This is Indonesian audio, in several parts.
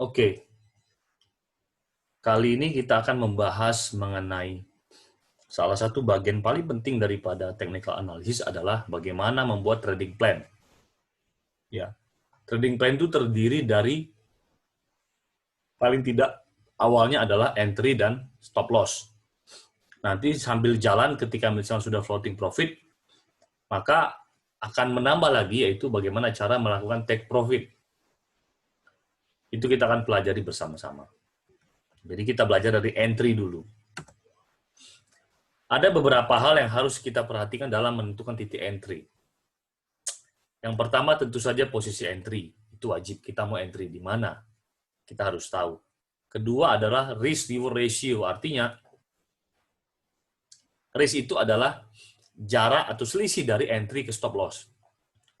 Oke, kali ini kita akan membahas mengenai salah satu bagian paling penting daripada technical analysis adalah bagaimana membuat trading plan. Ya, trading plan itu terdiri dari paling tidak awalnya adalah entry dan stop loss. Nanti sambil jalan ketika misalnya sudah floating profit, maka akan menambah lagi yaitu bagaimana cara melakukan take profit. Itu kita akan pelajari bersama-sama. Jadi kita belajar dari entry dulu. Ada beberapa hal yang harus kita perhatikan dalam menentukan titik entry. Yang pertama tentu saja posisi entry. Itu wajib, kita mau entry di mana. Kita harus tahu. Kedua adalah risk-reward ratio. Artinya, risk itu adalah jarak atau selisih dari entry ke stop loss.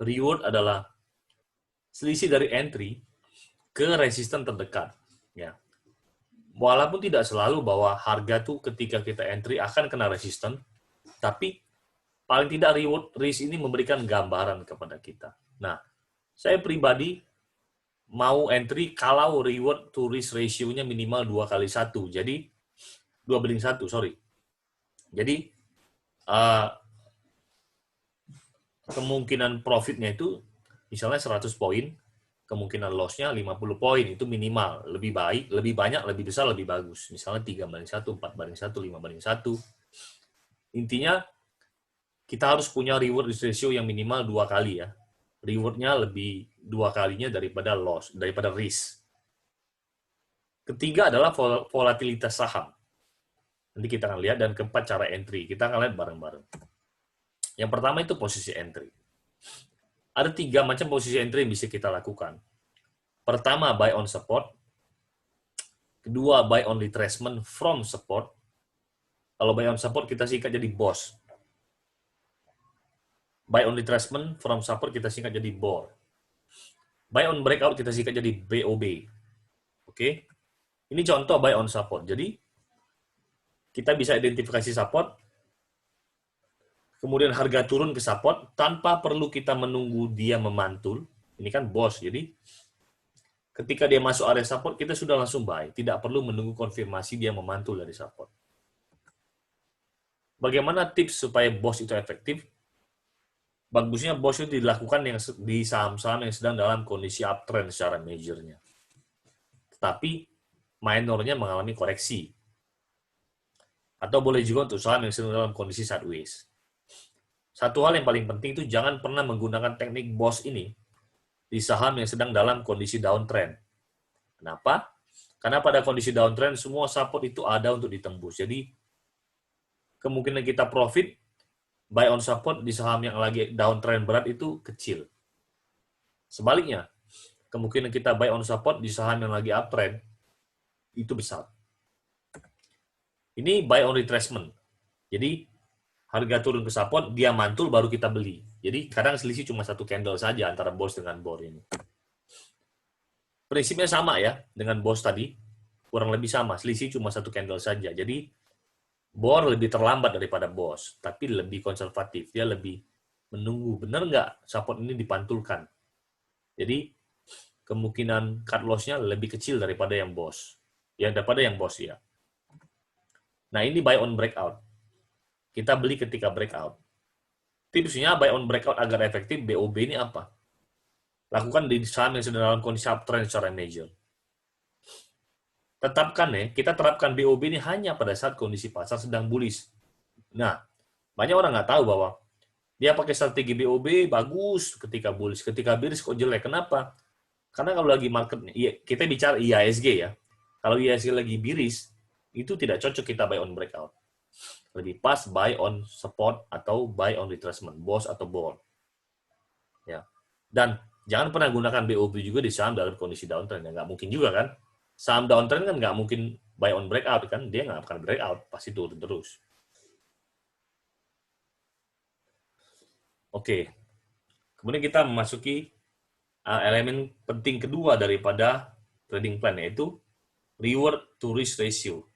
Reward adalah selisih dari entry ke resisten terdekat. Ya. Walaupun tidak selalu bahwa harga tuh ketika kita entry akan kena resisten, tapi paling tidak reward risk ini memberikan gambaran kepada kita. Nah, saya pribadi mau entry kalau reward to risk ratio-nya minimal 2x1. Jadi 2:1, sorry. Jadi kemungkinan profitnya itu misalnya 100 poin, kemungkinan loss-nya 50 poin, itu minimal. Lebih baik, lebih banyak, lebih besar, lebih bagus. Misalnya 3:1, 4:1, 5:1. Intinya kita harus punya reward ratio yang minimal 2 kali ya. Reward-nya lebih 2 kalinya daripada loss, daripada risk. Ketiga adalah volatilitas saham. Nanti kita akan lihat, dan keempat cara entry. Kita akan lihat bareng-bareng. Yang pertama itu posisi entry. Ada 3 macam posisi entry yang bisa kita lakukan. Pertama, buy on support. Kedua, buy on retracement from support. Kalau buy on support, kita singkat jadi BOS. Buy on retracement from support, kita singkat jadi BOR. Buy on breakout, kita singkat jadi BOB. Oke? Ini contoh buy on support. Jadi, kita bisa identifikasi support, kemudian harga turun ke support, tanpa perlu kita menunggu dia memantul. Ini kan BOS, jadi ketika dia masuk area support, kita sudah langsung buy. Tidak perlu menunggu konfirmasi dia memantul dari support. Bagaimana tips supaya BOS itu efektif? Bagusnya BOS itu dilakukan di saham-saham yang sedang dalam kondisi uptrend secara majornya. Tetapi minornya mengalami koreksi. Atau boleh juga untuk saham yang sedang dalam kondisi sideways. Satu hal yang paling penting itu jangan pernah menggunakan teknik BOS ini di saham yang sedang dalam kondisi downtrend. Kenapa? Karena pada kondisi downtrend semua support itu ada untuk ditembus. Jadi kemungkinan kita profit buy on support di saham yang lagi downtrend berat itu kecil. Sebaliknya, kemungkinan kita buy on support di saham yang lagi uptrend itu besar. Ini buy on retracement. Jadi harga turun ke support, dia mantul baru kita beli. Jadi kadang selisih cuma satu candle saja antara BOS dengan BOR ini. Prinsipnya sama ya dengan BOS tadi, kurang lebih sama, selisih cuma satu candle saja. Jadi BOR lebih terlambat daripada BOS, tapi lebih konservatif. Dia lebih menunggu, benar nggak support ini dipantulkan. Jadi kemungkinan cut loss-nya lebih kecil daripada yang BOS. Ya, daripada yang BOS ya. Nah, ini buy on breakout. Kita beli ketika breakout. Tipsnya buy on breakout agar efektif, BOB ini apa? Lakukan di saham yang sedang dalam kondisi uptrend secara major. Tetapkan ya, kita terapkan BOB ini hanya pada saat kondisi pasar sedang bullish. Nah, banyak orang nggak tahu bahwa dia pakai strategi BOB bagus ketika bullish, ketika bearish kok jelek. Kenapa? Karena kalau lagi market, kita bicara IHSG ya. Kalau IHSG lagi bearish, itu tidak cocok kita buy on breakout. Lebih pas buy on support atau buy on retracement, BOS atau BOR. Ya. Dan jangan pernah gunakan BOB juga di saham dalam kondisi downtrend. Ya, nggak mungkin juga kan. Saham downtrend kan nggak mungkin buy on breakout kan. Dia nggak akan breakout, pasti turun terus. Oke. Kemudian kita memasuki elemen penting kedua daripada trading plan, yaitu reward to risk ratio.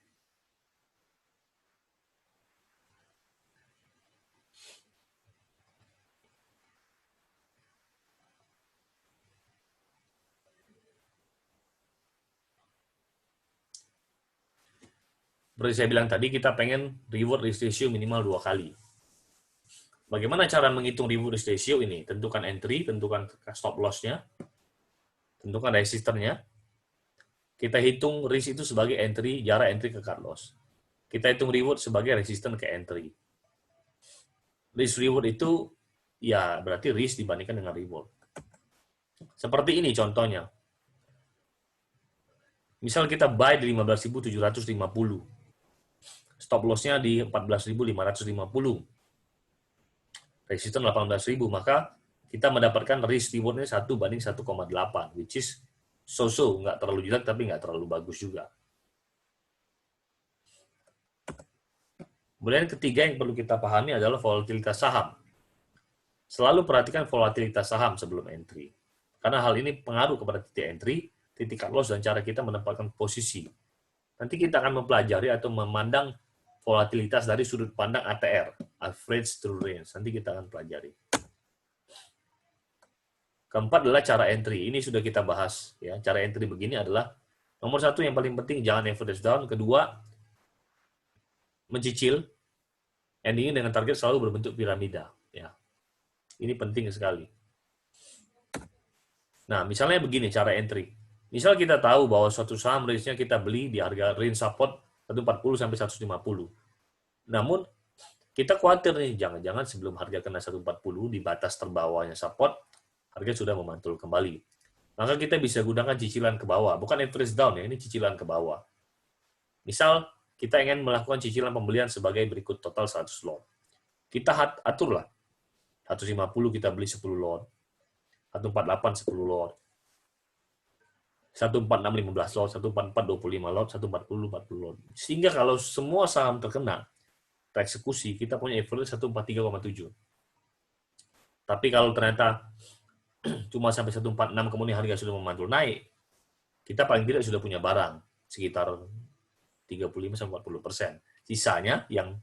Seperti saya bilang tadi, kita pengen reward risk ratio minimal 2 kali. Bagaimana cara menghitung reward risk ratio ini? Tentukan entry, tentukan stop loss-nya, tentukan resisternya. Kita hitung risk itu sebagai entry, jarak entry ke cut loss. Kita hitung reward sebagai resisten ke entry. Risk reward itu ya berarti risk dibandingkan dengan reward. Seperti ini contohnya. Misal kita buy di 15.750. Stop loss-nya di 14.550. Resisten 18.000, maka kita mendapatkan risk reward-nya 1:1,8, which is so-so, nggak terlalu jelek tapi nggak terlalu bagus juga. Kemudian ketiga yang perlu kita pahami adalah volatilitas saham. Selalu perhatikan volatilitas saham sebelum entry. Karena hal ini pengaruh kepada titik entry, titik cut loss, dan cara kita menempatkan posisi. Nanti kita akan mempelajari atau memandang volatilitas dari sudut pandang ATR, Average True Range. Nanti kita akan pelajari. Keempat adalah cara entry. Ini sudah kita bahas. Ya. Cara entry begini adalah, nomor satu yang paling penting, jangan average down. Kedua, mencicil. Endingnya dengan target selalu berbentuk piramida. Ya. Ini penting sekali. Nah, misalnya begini cara entry. Misal kita tahu bahwa suatu saham range-nya kita beli di harga range support 140 sampai 150. Namun, kita khawatir nih, jangan-jangan sebelum harga kena 140 di batas terbawahnya support, harga sudah memantul kembali. Maka kita bisa gunakan cicilan ke bawah, bukan average down ya, ini cicilan ke bawah. Misal, kita ingin melakukan cicilan pembelian sebagai berikut, total 100 lot. Kita aturlah. 150 kita beli 10 lot. 148 10 lot. 146 15 lot, 144 25 lot, 140 40 lot. Sehingga kalau semua saham terkena tereksekusi, kita punya average 143,7. Tapi kalau ternyata cuma sampai 146 kemudian harga sudah memantul naik, kita paling tidak sudah punya barang sekitar 35-40%. Sisanya yang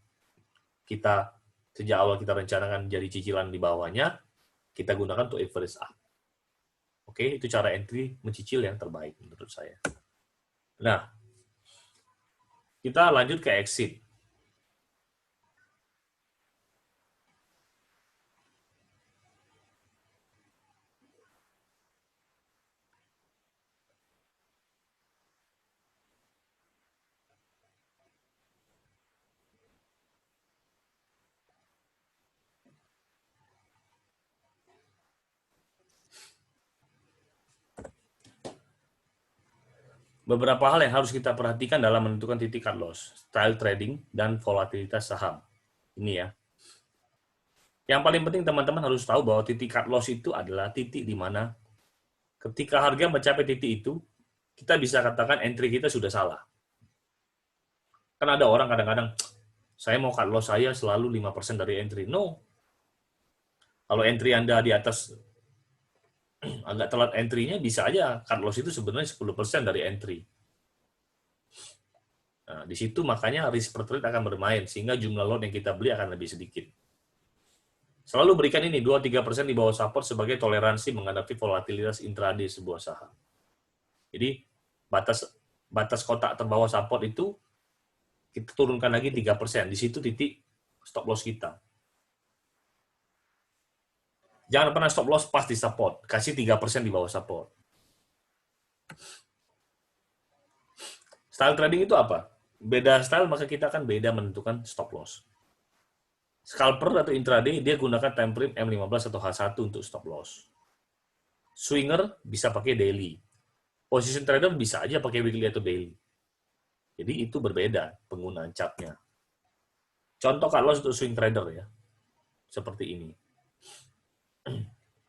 kita sejak awal kita rencanakan jadi cicilan di bawahnya, kita gunakan untuk average up. Oke, itu cara entry mencicil yang terbaik menurut saya. Nah, kita lanjut ke exit. Beberapa hal yang harus kita perhatikan dalam menentukan titik cut loss, style trading, dan volatilitas saham. Ini ya. Yang paling penting teman-teman harus tahu bahwa titik cut loss itu adalah titik di mana ketika harga mencapai titik itu, kita bisa katakan entry kita sudah salah. Kan ada orang kadang-kadang, saya mau cut loss saya selalu 5% dari entry. No. Kalau entry Anda di atas agak telat entry-nya, bisa aja cut loss itu sebenarnya 10% dari entry. Nah, di situ makanya risk per trade akan bermain, sehingga jumlah lot yang kita beli akan lebih sedikit. Selalu berikan ini 2-3% di bawah support sebagai toleransi menghadapi volatilitas intraday sebuah saham. Jadi batas kotak terbawah support itu kita turunkan lagi 3%. Di situ titik stop loss kita. Jangan pernah stop loss pas di support. Kasih 3% di bawah support. Style trading itu apa? Beda style, maka kita akan beda menentukan stop loss. Scalper atau intraday, dia gunakan time frame M15 atau H1 untuk stop loss. Swinger bisa pakai daily. Position trader bisa aja pakai weekly atau daily. Jadi itu berbeda penggunaan chartnya. Contoh cut loss untuk swing trader ya. Seperti ini.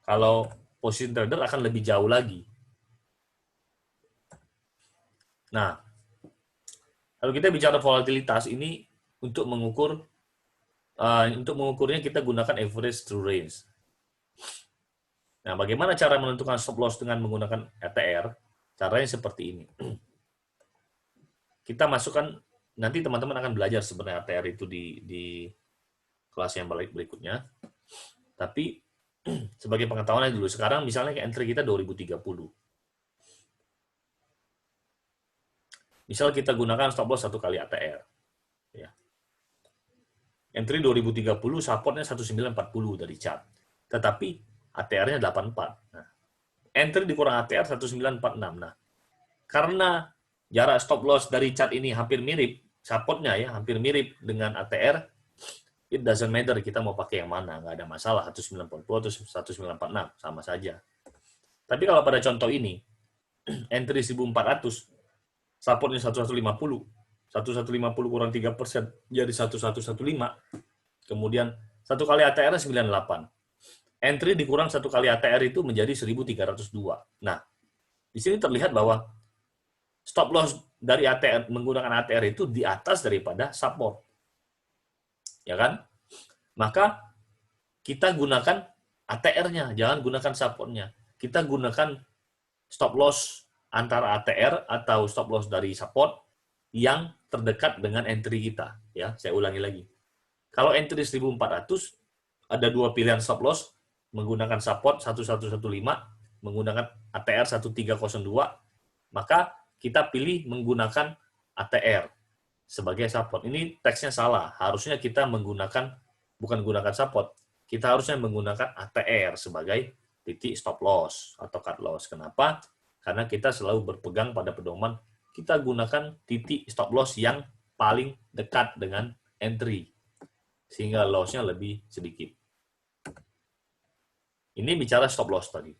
Kalau position trader akan lebih jauh lagi. Nah, kalau kita bicara volatilitas ini untuk mengukurnya kita gunakan average true range. Nah, bagaimana cara menentukan stop loss dengan menggunakan ATR? Caranya seperti ini. Kita masukkan, nanti teman-teman akan belajar sebenarnya ATR itu di kelas yang berikutnya. Tapi sebagai pengetahuan dulu, sekarang misalnya entry kita 2030. Misal kita gunakan stop loss 1 kali ATR. Entry 2030, supportnya 1940 dari chart. Tetapi ATR-nya 84. Nah, entry dikurang ATR 1946. Nah, karena jarak stop loss dari chart ini hampir mirip, supportnya ya hampir mirip dengan ATR, it doesn't matter kita mau pakai yang mana, nggak ada masalah, 1940 atau 1946, sama saja. Tapi kalau pada contoh ini, entry 1400, supportnya 1150, 1150 kurang 3%, jadi 1115, kemudian 1 kali ATR 98. Entry dikurang 1 kali ATR itu menjadi 1302. Nah, di sini terlihat bahwa stop loss dari ATR menggunakan ATR itu di atas daripada support. Ya kan? Maka kita gunakan ATR-nya, jangan gunakan support-nya. Kita gunakan stop loss antara ATR atau stop loss dari support yang terdekat dengan entry kita. Ya, saya ulangi lagi. Kalau entry 1400, ada dua pilihan stop loss, menggunakan support 1115, menggunakan ATR 1302, maka kita pilih menggunakan ATR sebagai support. Ini teksnya salah. Harusnya kita menggunakan, bukan menggunakan support, kita harusnya menggunakan ATR sebagai titik stop loss atau cut loss. Kenapa? Karena kita selalu berpegang pada pedoman, kita gunakan titik stop loss yang paling dekat dengan entry, sehingga loss-nya lebih sedikit. Ini bicara stop loss tadi.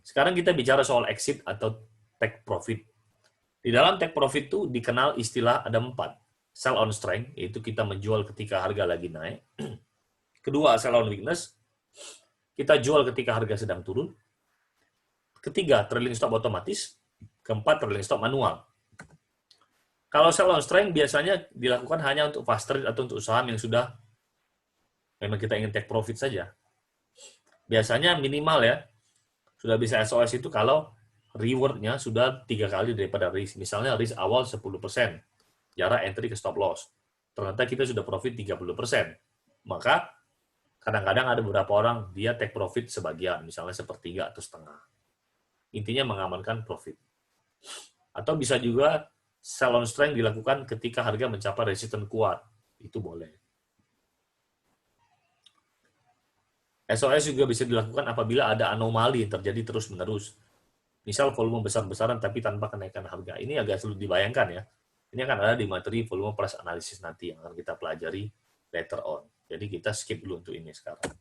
Sekarang kita bicara soal exit atau take profit. Di dalam take profit itu dikenal istilah ada 4. Sell on strength, yaitu kita menjual ketika harga lagi naik. Kedua, sell on weakness, kita jual ketika harga sedang turun. Ketiga, trailing stop otomatis. Keempat, trailing stop manual. Kalau sell on strength biasanya dilakukan hanya untuk fast trade atau untuk saham yang sudah memang kita ingin take profit saja. Biasanya minimal ya, sudah bisa SOS itu kalau reward-nya sudah 3 kali daripada risk. Misalnya risk awal 10%, jarak entry ke stop loss. Ternyata kita sudah profit 30%. Maka kadang-kadang ada beberapa orang dia take profit sebagian, misalnya sepertiga atau setengah. Intinya mengamankan profit. Atau bisa juga sell on strength dilakukan ketika harga mencapai resistance kuat. Itu boleh. SOS juga bisa dilakukan apabila ada anomali yang terjadi terus-menerus. Misal volume besar-besaran tapi tanpa kenaikan harga. Ini agak sulit dibayangkan ya. Ini akan ada di materi volume price analysis nanti yang akan kita pelajari later on. Jadi kita skip dulu untuk ini sekarang.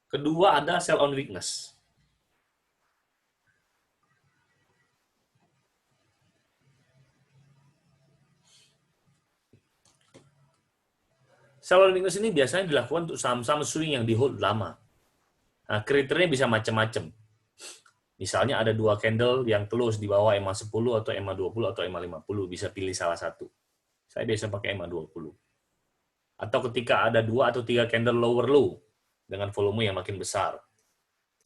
Kedua ada sell on weakness. Sell on weakness ini biasanya dilakukan untuk saham-saham swing yang di hold lama. Nah, kriterianya bisa macam-macam. Misalnya ada 2 candle yang close di bawah EMA 10 atau EMA 20 atau EMA 50, bisa pilih salah satu. Saya biasa pakai EMA 20. Atau ketika ada 2 atau 3 candle lower low dengan volume yang makin besar.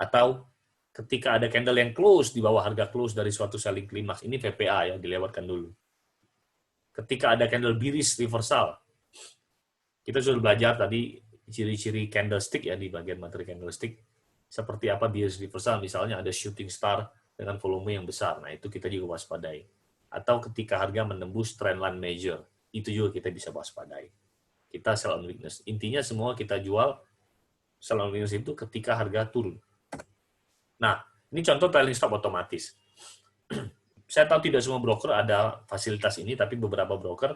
Atau ketika ada candle yang close di bawah harga close dari suatu selling climax, ini VPA ya, dilewatkan dulu. Ketika ada candle bearish reversal, kita sudah belajar tadi ciri-ciri candlestick ya di bagian materi candlestick. Seperti apa bearish reversal, misalnya ada shooting star dengan volume yang besar. Nah, itu kita juga waspadai. Atau ketika harga menembus trendline major, itu juga kita bisa waspadai. Kita sell on weakness. Intinya semua kita jual sell on weakness itu ketika harga turun. Nah, ini contoh trailing stop otomatis. Saya tahu tidak semua broker ada fasilitas ini, tapi beberapa broker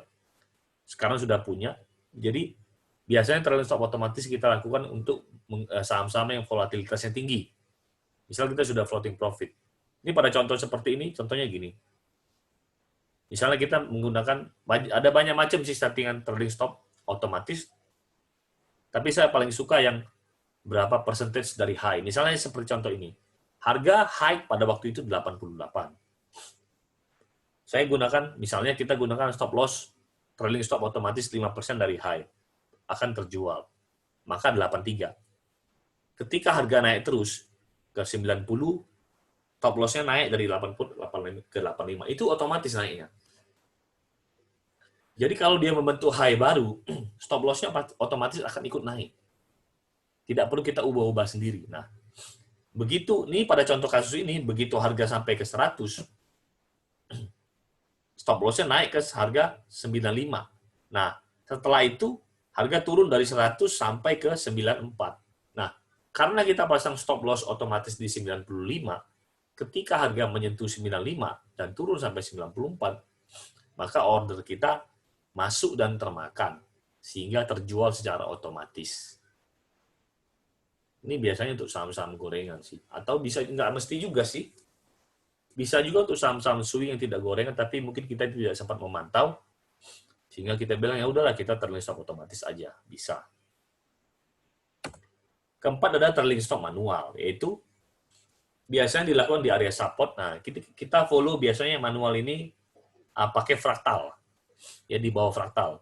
sekarang sudah punya. Jadi, biasanya trailing stop otomatis kita lakukan untuk saham-saham yang volatilitasnya tinggi. Misal kita sudah floating profit. Ini pada contoh seperti ini, contohnya gini. Misalnya kita menggunakan, ada banyak macam sih settingan trailing stop otomatis, tapi saya paling suka yang berapa percentage dari high. Misalnya seperti contoh ini. Harga high pada waktu itu 88. Saya gunakan, misalnya kita gunakan stop loss, trailing stop otomatis 5% dari high. Akan terjual. Maka 83. Ketika harga naik terus ke 90, stop loss-nya naik dari 80 ke 85. Itu otomatis naiknya. Jadi kalau dia membentuk high baru, stop loss-nya otomatis akan ikut naik. Tidak perlu kita ubah-ubah sendiri. Nah, begitu, ini pada contoh kasus ini, begitu harga sampai ke 100, stop loss-nya naik ke harga 95. Nah, setelah itu harga turun dari 100 sampai ke 94. Nah, karena kita pasang stop loss otomatis di 95, ketika harga menyentuh 95 dan turun sampai 94, maka order kita masuk dan termakan, sehingga terjual secara otomatis. Ini biasanya untuk saham-saham gorengan sih. Atau bisa, nggak mesti juga sih. Bisa juga untuk saham-saham swing yang tidak gorengan, tapi mungkin kita tidak sempat memantau, sehingga kita bilang, ya udahlah kita trailing stop otomatis aja. Bisa. Keempat ada trailing stop manual, yaitu biasanya dilakukan di area support. Nah, kita follow biasanya manual ini pakai fraktal. Ya, di bawah fraktal.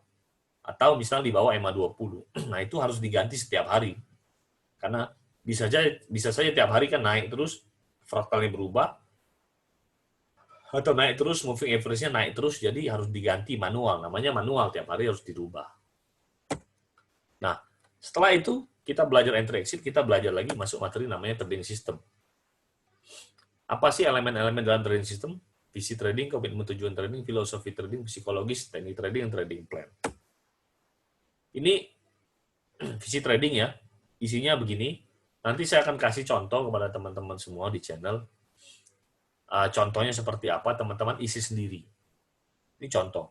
Atau misalnya di bawah EMA 20. Nah, itu harus diganti setiap hari. Karena bisa saja tiap hari kan naik terus, fraktalnya berubah, atau naik terus, moving average-nya naik terus, jadi harus diganti manual. Namanya manual, tiap hari harus dirubah. Nah, setelah itu, kita belajar entry exit, kita belajar lagi masuk materi namanya trading system. Apa sih elemen-elemen dalam trading system? Visi trading, komitmen tujuan trading, filosofi trading, psikologis, teknik trading, dan trading plan. Ini visi trading ya. Isinya begini, nanti saya akan kasih contoh kepada teman-teman semua di channel. Contohnya seperti apa, teman-teman isi sendiri. Ini contoh.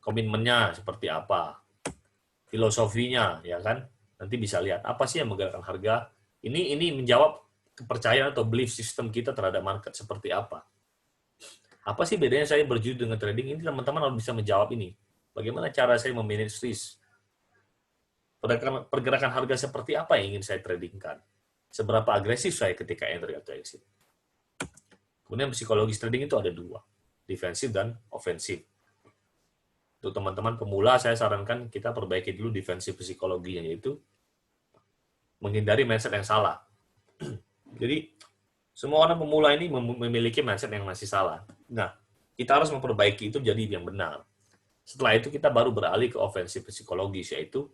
Komitmennya seperti apa, filosofinya, ya kan? Nanti bisa lihat, apa sih yang menggerakkan harga. Ini menjawab kepercayaan atau belief system kita terhadap market seperti apa. Apa sih bedanya saya berjudi dengan trading? Ini teman-teman harus bisa menjawab ini. Bagaimana cara saya memanage risk? Pergerakan harga seperti apa yang ingin saya tradingkan? Seberapa agresif saya ketika entry atau exit? Kemudian psikologis trading itu ada dua, defensif dan ofensif. Untuk teman-teman pemula, saya sarankan kita perbaiki dulu defensif psikologinya, yaitu menghindari mindset yang salah. Jadi, semua orang pemula ini memiliki mindset yang masih salah. Nah, kita harus memperbaiki itu jadi yang benar. Setelah itu kita baru beralih ke ofensif psikologis, yaitu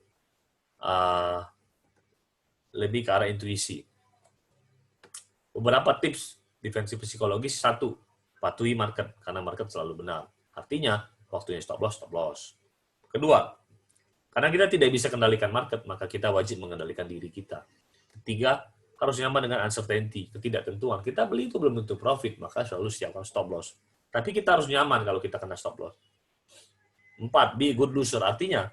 lebih ke arah intuisi. Beberapa tips defensif psikologis: 1, patuhi market, karena market selalu benar. Artinya, waktunya stop loss. Kedua, karena kita tidak bisa kendalikan market, maka kita wajib mengendalikan diri kita. Ketiga, harus nyaman dengan uncertainty, ketidaktentuan. Kita beli itu belum tentu profit, maka selalu siapkan stop loss. Tapi kita harus nyaman kalau kita kena stop loss. 4, be good loser. Artinya,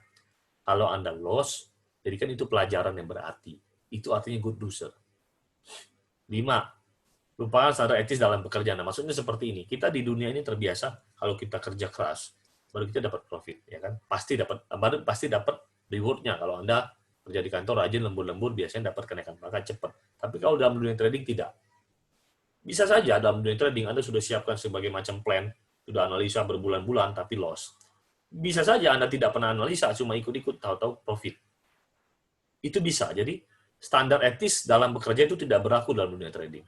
kalau Anda loss, jadikan itu pelajaran yang berarti. Itu artinya good loser. 5, lupakan standar etis dalam pekerjaan. Nah, maksudnya seperti ini. Kita di dunia ini terbiasa kalau kita kerja keras, baru kita dapat profit, ya kan? Pasti dapat reward-nya. Kalau Anda kerja di kantor rajin, lembur-lembur, biasanya dapat kenaikan pangkat cepat. Tapi kalau dalam dunia trading tidak. Bisa saja dalam dunia trading Anda sudah siapkan sebagai macam plan, sudah analisa berbulan-bulan tapi loss. Bisa saja Anda tidak pernah analisa, cuma ikut-ikut, tahu-tahu profit. Itu bisa. Jadi standar etis dalam bekerja itu tidak berlaku dalam dunia trading.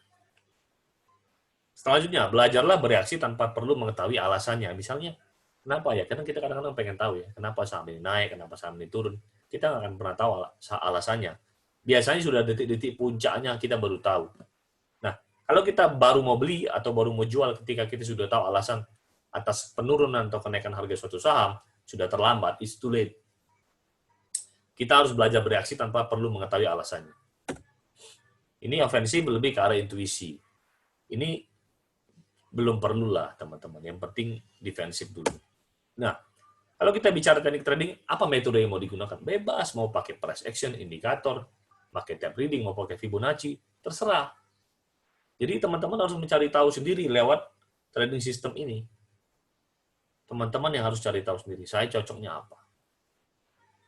Selanjutnya, belajarlah bereaksi tanpa perlu mengetahui alasannya. Misalnya, kenapa ya? Karena kita kadang-kadang pengen tahu ya, kenapa saham ini naik, kenapa saham ini turun. Kita nggak akan pernah tahu alasannya. Biasanya sudah detik-detik puncaknya kita baru tahu. Nah, kalau kita baru mau beli atau baru mau jual ketika kita sudah tahu alasan atas penurunan atau kenaikan harga suatu saham, sudah terlambat, it's too late. Kita harus belajar bereaksi tanpa perlu mengetahui alasannya. Ini ofensif lebih ke arah intuisi. Ini belum perlulah, teman-teman. Yang penting defensif dulu. Nah, kalau kita bicara teknik trading, apa metode yang mau digunakan? Bebas, mau pakai price action, indikator, pakai tap reading, mau pakai Fibonacci, terserah. Jadi teman-teman harus mencari tahu sendiri lewat trading system ini. Teman-teman yang harus cari tahu sendiri, saya cocoknya apa.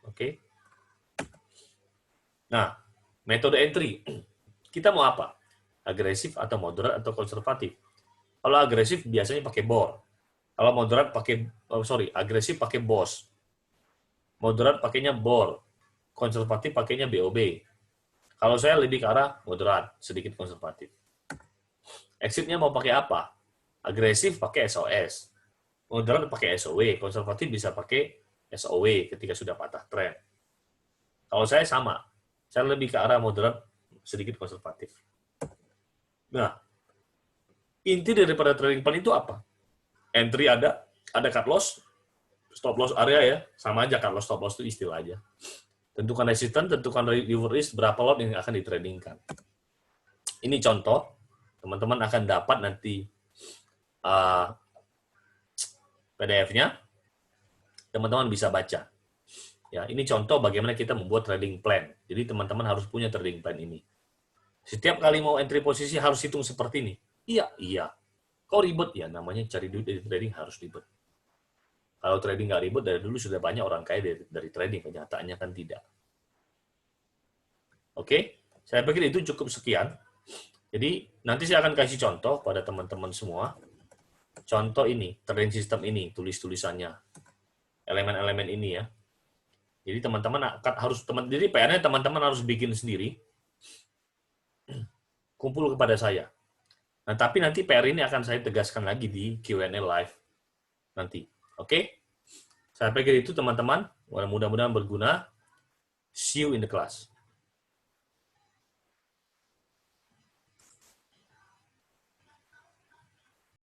Oke? Nah, metode entry. Kita mau apa? Agresif atau moderat atau konservatif? Kalau agresif biasanya pakai bor. Kalau moderat agresif pakai BOS. Moderat pakainya bor. Konservatif pakainya BOB. Kalau saya lebih ke arah moderat, sedikit konservatif. Exitnya mau pakai apa? Agresif pakai SOS. Moderat pakai SOW. Konservatif bisa pakai SOW ketika sudah patah trend. Kalau saya sama. Saya lebih ke arah moderat, sedikit konservatif. Nah, inti daripada trading plan itu apa? Entry ada cut loss, stop loss area ya, sama aja kalau stop loss itu istilah aja. Tentukan resistance, tentukan reward risk, berapa lot yang akan ditradingkan. Ini contoh, teman-teman akan dapat nanti PDF-nya, teman-teman bisa baca. Ya, ini contoh bagaimana kita membuat trading plan. Jadi teman-teman harus punya trading plan ini. Setiap kali mau entry posisi harus hitung seperti ini. Iya. Kok ribet? Ya, namanya cari duit dari trading harus ribet. Kalau trading nggak ribet, dari dulu sudah banyak orang kaya dari trading. Kenyataannya kan tidak. Oke, saya pikir itu cukup sekian. Jadi, nanti saya akan kasih contoh pada teman-teman semua. Contoh ini, trading system ini, tulis-tulisannya. Elemen-elemen ini ya. Jadi teman-teman jadi PR-nya teman-teman harus bikin sendiri. Kumpul kepada saya. Nah, tapi nanti PR ini akan saya tegaskan lagi di Q&A live nanti. Oke? Saya pikir itu teman-teman, mudah-mudahan berguna. See you in the class.